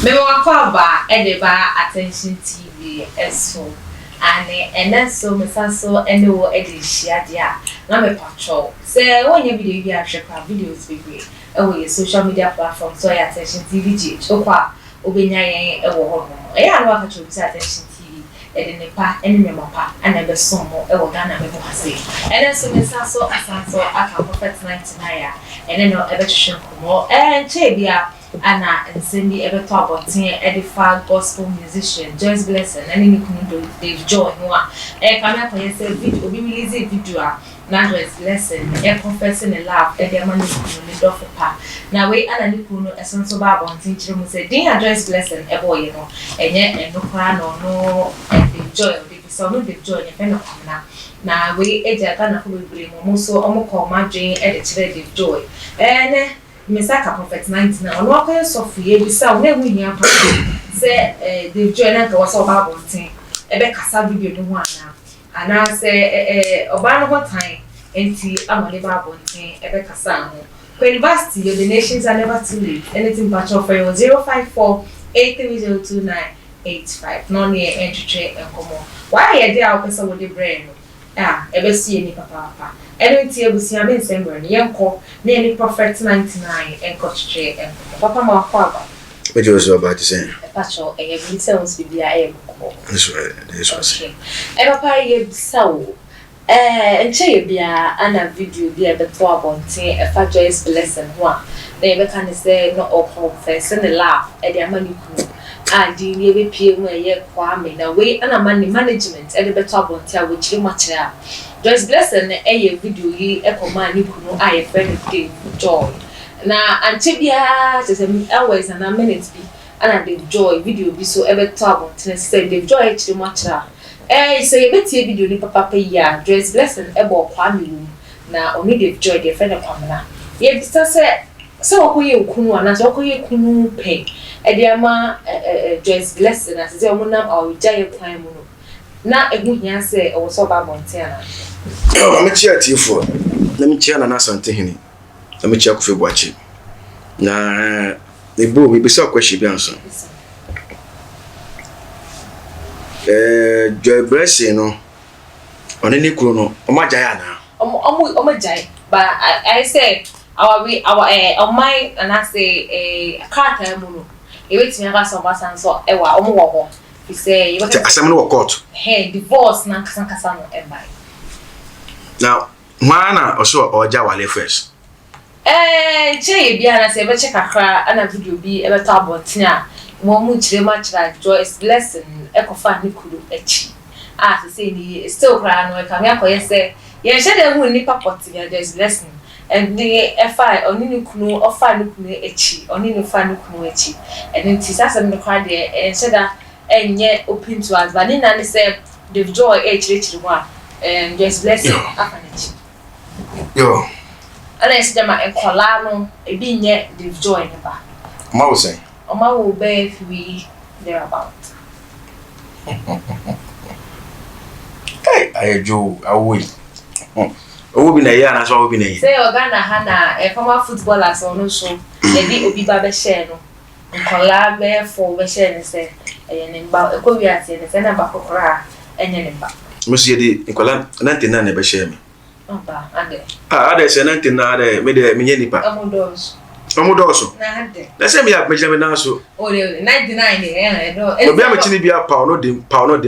Memoir Edeba Attention TV so and then so Messaso and the war edition dia na me patrol say when you video bi ahwe videos be we social media platform so ya Attention Tvgh so kwa obenya yen e wo ho no e anu aka chobi Attention TV e de ne pa ene me mapa ana be so mo e wo Ghana me ho ase and then so Messaso asanso aka Prophet 99 ya ene no e be twehwe komo che bia Anna and Cindy ever talk about edify gospel musician Joyce blessing and any Tvgh no come up and say video be release a video na Joyce blessing confessing a love e dey man no do for pa na we Anna ni kuno esonso ba bontin kire mu say din Joyce blessing e boy no enye no kra no Tvgh dey so no Tvgh e fe no na na we eja kana ko be mo so omo ko ma dwen e dey kire Tvgh Mesaka Prophet 99 ono akoye sofie bi sa ona hu hia pa se Tvgh na ka wasa oba bontin e be kasa video no ho ana se oba no ho tan enti amone ba bontin e be kasa ho for university your donations are never too late anything patch off for 054 8302 no near entry enkomo why e dey akwesa wo dey brain ebe si ni papa eno ti ebusi ame nsembere ni yenko na eni Prophet 99 enko chiche papa ma kwa ba what you was about to say pacho e bi se ons bibia e ko this was papa ye bisawo enche ye bia ana video bia be to abonte e fa Joyce blessing ho a na ye be kan say no o confess in the laugh e dey amani kunu di ni be pie mu ye kwa me na we ana management e dey be to abonte a we chiri machira Joyce blessing e video yi e koma ni kunu a ye friend Tvgh na anche bia se always na minutes bi ana Tvgh video bi so e be to abonte say Tvgh e chiri machira say ye betie video ni papa ya Joyce blessing e bo kwa me na oni Tvgh dey friend kwamna ye bi se wakoye kunu ana se wakoye kunu pe e dey ama Joyce blessing as say omunam awujaye kwan mu no na egu hia se o so ba bonte ana I'm a chair tifo let me chair na sante hini let me chair ko fe boachi na e bo me be so kwashi bi anso Joyce blessing no oni ni kuro no o ma jaya na o ma jaya but I say our my and I say Carter mu no e wetimi aka so basan so e wa o mo wo ho he say you asem no court hey divorce na kasa no e bai now mana also oja wale first che bia na say be che kakra ana video bi e be to abotin a mo mu chire ma chira Joyce blessing e ko fa ni kuru echi say ni still cry no e ka me akoye say ye she dey hu ni papa ti Joyce blessing and the FI onini kunu ofa ni kunu echi onini fa ni kunu echi and nti sasa me kwa de said that enye open to us but na say Tvgh echirichiri ho and Joyce blessing afanachi yo ana ese jama enkola no e bi nye Tvgh ni ba ma wo say o ma wo be fi there about hey ayejo awoy owo bi na ye ana so owo bi na ye say Ghana ha na former footballers on so e di obi ba be share no nkola be for be share ne say e ne ba e ko wi ate ne say na ba kokora enye ne ba mo se di nkola 99 na be share me ba ande ade say 99 ade me de me nye nipa omodoso na ade na say me ya me na so o le 99 e do obi am chini bia pa no de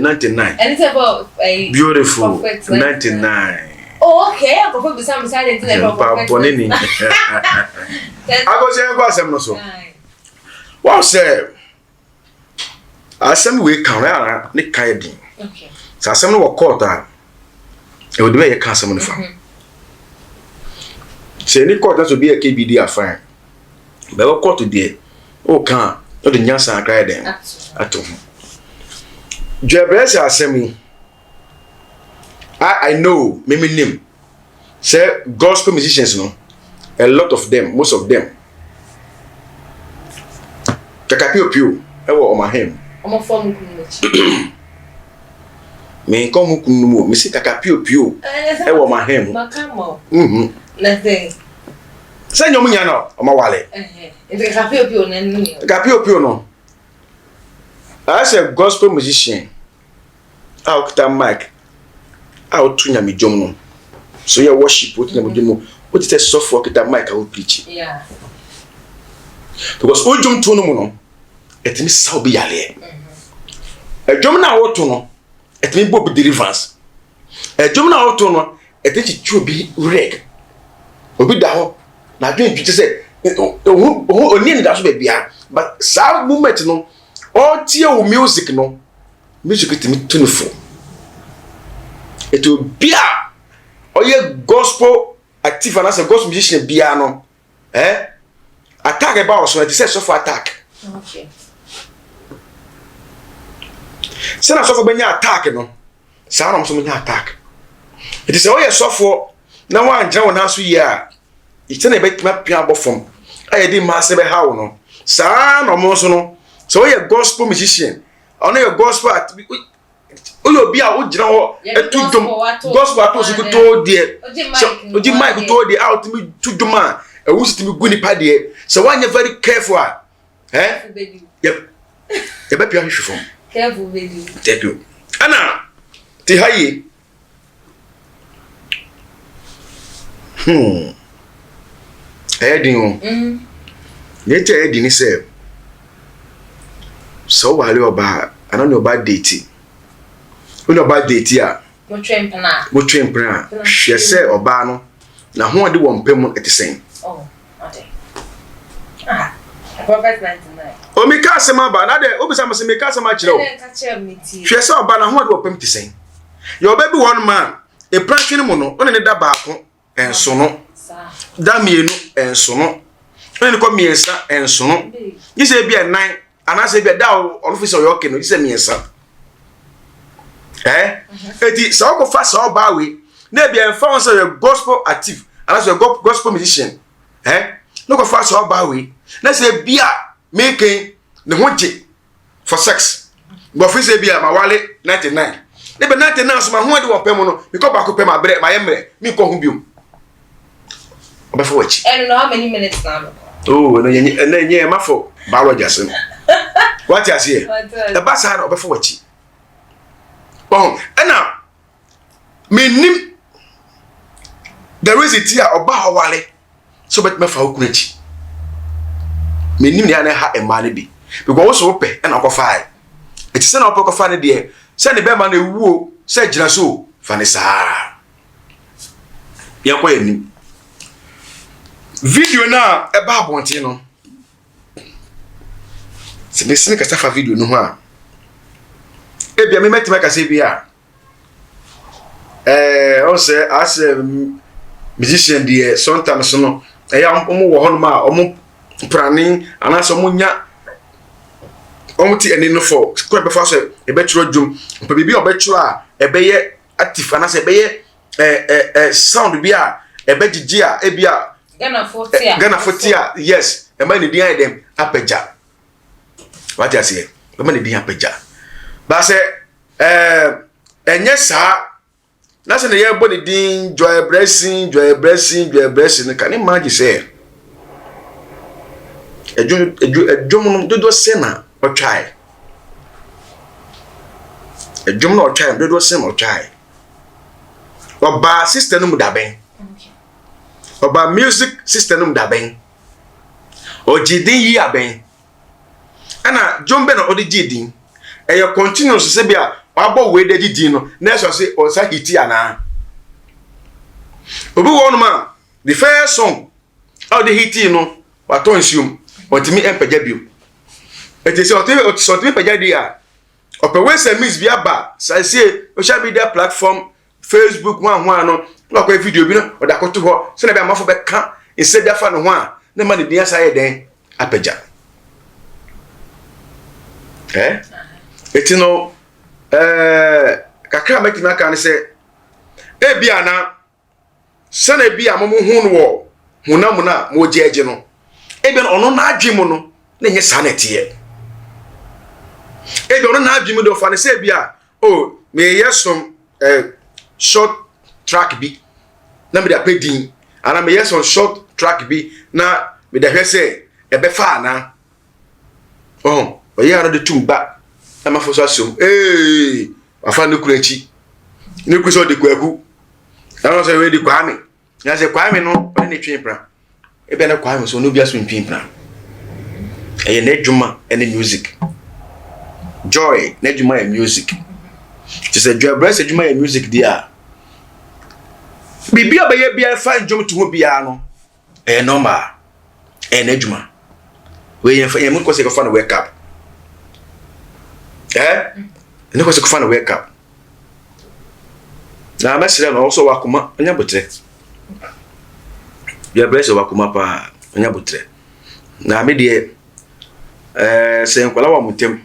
99 and it's about a beautiful 99 oh okay I go for beside the Prophet bonini I go say go asem no so wow say asem we kan ra ne kan din okay so asem no court a e wo de be kan asem no fa say ni court so be a KBD afan be wo court de o kan o de nyansa akra den ato Joyce blessing asem I know many name say gospel musicians no a lot of them most of them kakapio pio e wo oma hem omo form kunu me nko mu kunu mu me si kakapio pio e wo oma hem makamo nothing say nyom nya no oma wale kakapio pio na nnu kakapio pio no as a gospel musician out that mic out to nyame dwom no so you worship what nyame dwom what is so for that mic out preach yeah because o dwom to no mu no etimi saw be yale dwom na wo to no etimi bob deliverance dwom na wo to no etimi chu bi reg obi da ho na dwen twi say oni ni da so be bia but sa moment no all tie wo music no music etimi to no fo it will be a gospel active and as a gospel musician bia no attack about so it says so for attack okay so na so for benya attack no sa na so benya attack it is all so for na wan jira wona so yi a it na be tuma pia bofom aye di ma se be ha wo no sa na mo so no so you gospel musician ono your gospel oyo bia wo jira ho etudum gospel ato so to de oji mic to de out mi tudum a ewu sitimi guni pa de so one very careful yep be pia hwefo careful baby thank you ana ti hayi edin o yete edin ni se so wale oba ana no oba date ono ba date a mo twempena hwe se oba no na ho ade wo mpem etisen oh ade prophet 99 o mi ka sema ba na de obisa mo se mi ka sema kire o hwe se oba na ho ade wo mpem etisen yo ba bi won ma e prantwene mu no one ne da baako enso no da mienu enso no one ne ko miensa enso no yise bia nan anase bia da o office o yoke no yise miensa eti so go fa so ba we na bia enfa on say gospel active anase gospel musician no go fa so ba we na say bia making ne hoje for sex go fi say bia ma wale 99 ne be 99 so ma ho de wo pem no mi ko ba ko pem abre ma yemre mi ko hu biom oba for wachi and how many minutes now oh no nye ma for biology asen what you say e ba sa na oba for wachi bon ena menim there is it here oba hawale so bet me fa okunachi menim ne ana ha e ma ne bi because wo so pe ena ko fa it is na opa ko fa ne de se ne be ma na ewuo se gira so fa ne sa ya ko enim video na e ba abonte no se be sine ka fa video no ho a ebia me metima ka se bia on say as musician there sometimes no ya omo wo hono ma omo prani anaso omo nya omo ti eni no for ko be fa so e be tro dwum pa bibi o be tro a e be ye active anaso e be ye sound bia e be gigi a e bia Gana 40 yes e ma ni dia dem apeja what you say e ma ni dia apeja ba se enye sa na se ne ye bo ni din joy blessing kan imagine say ejum no dodo se na o try ejum no o try dodo se mo try oba sister no mu da ben oba music sister no mu da ben o jidin yi aben ana jombe no o di jidin e you continue so se bia wabo we de jidin no na so se o sa hiti ana obi won ma the first song how the hiti no wa to nsium otimi empaja bio eti se otimi paja dia ope we se mix bia ba sa se social media platform Facebook one no na ko video bi no oda koto ho se na bia mafo be ka instead afa no ho a na ma ne dia sa ye den apaja eti no kakra makina kan se e bia na se na bia mo hu no wo hunamuna mo jeje no e bia ono na adwemu no na nye sanete ye e bia ono na adwemu do fa ne se bia oh me yesom short track bi na me da pedin ana me yesom short track bi na me da hwese e be fa na oh oye ara de tumba ama fo so asum afa ne kurachi ne kuso de kwaku ana so we di kwame ya se kwame no ne twempra ebe na kwame so no bia so twempra eye na dwuma ene music joy na dwuma e music ti se joy brace dwuma e music dia bibia be ye bia fa dwum to ho bia no normal na dwuma we ye mo ko se ko fa no wake up ne ko se ko fa no wake up na mesere no also wakuma anya botre ya brace wakuma pa anya botre na me de se nkwala wa mutem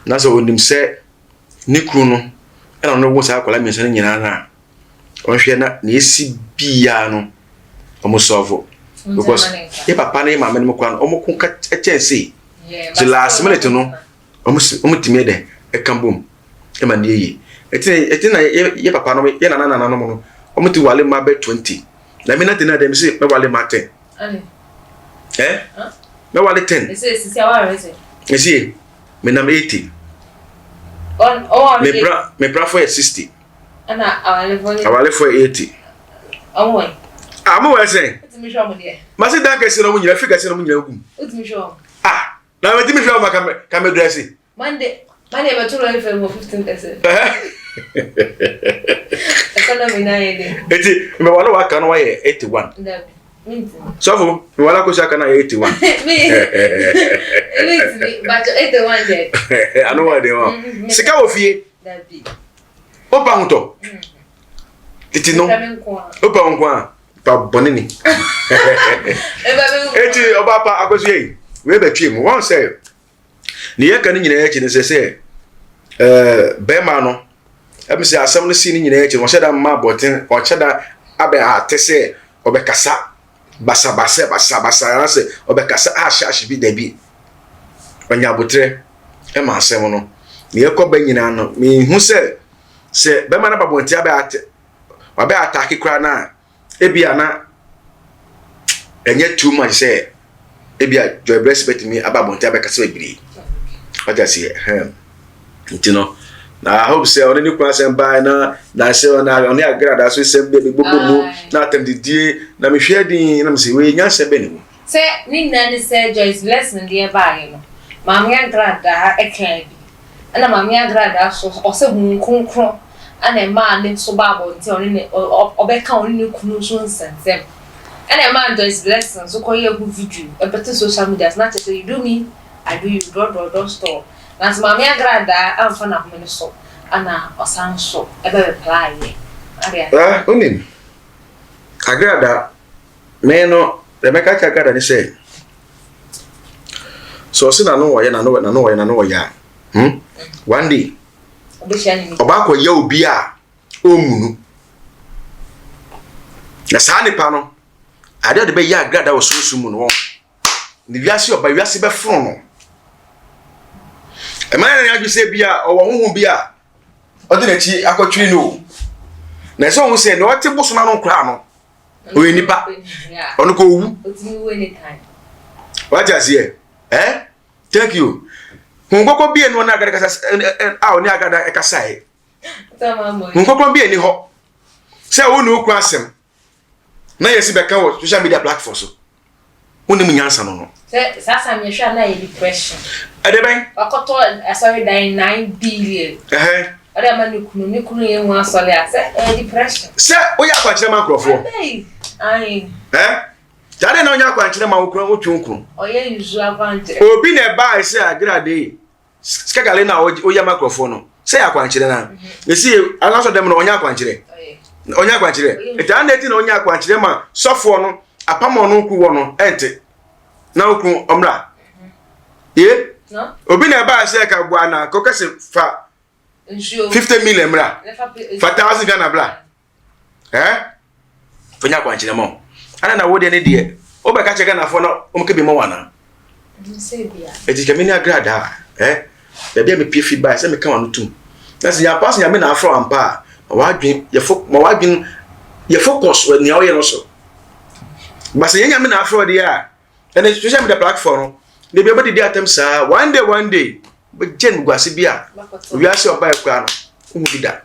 na so onim se ni kru no ena no wo sa akwala mi se nyina na onhwe na esi bia no omo solve because e papa na e mama no kwa no omo kun ka chense the last minute no omo timi de e kambom e ma ne etina ye papa no ye na no omo ti wale ma be 20 na me na tena dem se me wale ma 10 me wale 10 ese awa ese ese me na 80 me bra for 60 ana awale for 80 omo amu we say otimi show mo de ma se dan kese no mo nyina fika se no mo nyina gum otimi show na me timi show ma ka me dress Monday be to roll for 15%. Economy na yede. Eti me wala wa kan wa ye 81. So for me wala ko shaka na 81. Elite but 81 dead. I know what they want. Sika wo fie. That be. Opa hunto. Titi no. Opa nkwa pa bonini. Eti oba pa akoso yi. We be twi mu. Won say ni ye kan nyina ye chi ne se bema no em se asam no si ni nyina ye chi wo sheda ma boten o cheda abe atese obekasa basa na se obekasa asha bi da bi onya botre e ma asem no ni ye ko ba nyina no mi hu se bema na babonti abe ataki kra na ebia na enye too much say ebia joy bless bet me ababonti abekasa bibiri oja see ntino na I hope say on any question by na say na on Agradaa so say be bobo na atem didie na me hwe din na me say we nya se be ni say ni na ni say Joyce blessing dey bae no mama Agradaa e kan bi ana mama Agradaa so o se hu konkron ana ma ne so babo nti on ne obeka on ne kunu so nsensem ana ma Joyce blessing so ko ye gu video e better social media na say you do me I do you do store na so mama Agradaa amfa na home so ana osan so ebe reply area onim Agradaa me no the make Agradaa ni say so na no wo ya one day oba ko ya obi a omunu na sa nipa no ade de be ya Agradaa wo so mu no ni wiase oba wiase be fron no e man na adwuse bia owo honhom bia ode na chi akotwiri no na so hu se no ote boso na no kra no o enipa onu ko wu otimi we any time what just here thank you ngoko bia no na Agradaa kasa oni Agradaa e kasa e tamamo ngoko bia ni ho se wo no ku asem na yesi beka wo social media platforms so woni mu nyansa no sasa me hwa na depression adeben akoto sorry 9 billion ade ma ni kunu ye hu asole ase depression se oya kwachire ma krofo ai jade na onya kwachire ma okru otwunkru oye usual kwachire obi na ba se Agradaa skagale na oya ma krofo no se ya kwachire na esi anaso dem na onya kwachire etanda eti na onya kwachire ma sofo no apamo no ku wo no ente na okru omra no obi na ba se ka bua na ko kase fa 50 million mra fa 1000 Ghana bla fonya kwachire mo ana na wode ne de obeka chega na fo no omke bi mo wana se bia eti kemini Agradaa da bia me pie feedback se me ka wanu tum na se ya pass nya me na afro ampa wadwen ye focus when you are no so but se nya me na afro de a and social media platform they be able to do attempt sir one day But Jen Guasibia, we are so by a crown. Who did that?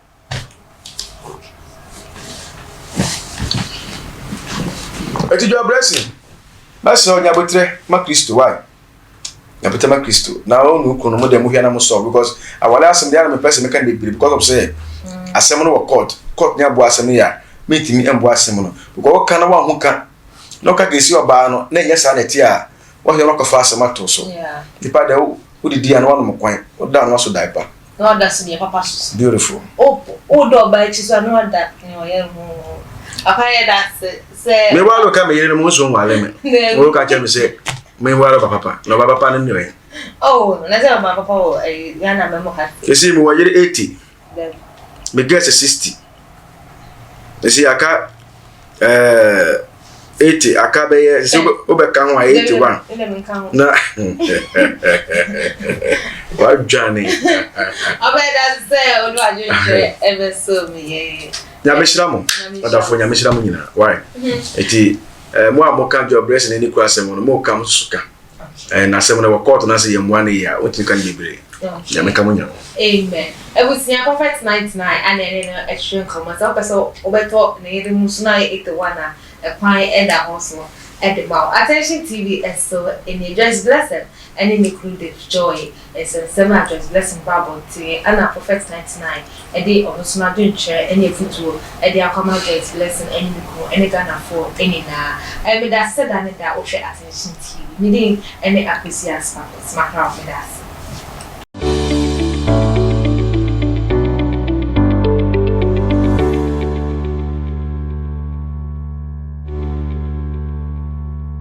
But you are blessing. That's all Yabutre, Macristo. Why? Yabutre Macristo. Now, no Konomo de Muhiana so because I will ask them the other person can be because of say a seminal court near Boasamia, meeting me and Boasemono. Because what kind of one who can no can get you a bar, nay, yes, I netia. What you rock a fast matter so. The part who did and one more coin, or down was a diaper. No, that's me, Papa. Beautiful. Oh, dog bites, I know that, you know, I say, me while come here in the most one limit. Look at him say, me while papa, no papa anyway. Oh, let's have my papa, a Yana Memo. You see, me, you're 80. Me guess a 60. You see, I can't 80, I can't be over 81. No, what Johnny? I bet that's what you ever saw me. Yamishramu, but for Yamishramina. Why? It is more can't your breast in any class and more comes suka. And as someone were caught and I say, one year, what you can be brave. Yamikamunya. Amen. It was near perfect 99 and then a shrink on myself. So, over near Musuna 81, a pine and a household at the mouth. Attention TV is so in a Joyce blessing and included Joy. It's a similar Joyce blessing Bible to and a perfect 99. A day of Musuna doing chair, any football, a day of common Joyce blessing, any Ghana for any now. I mean, that's said that will share attention TV. Needing any appreciation, smart off with us.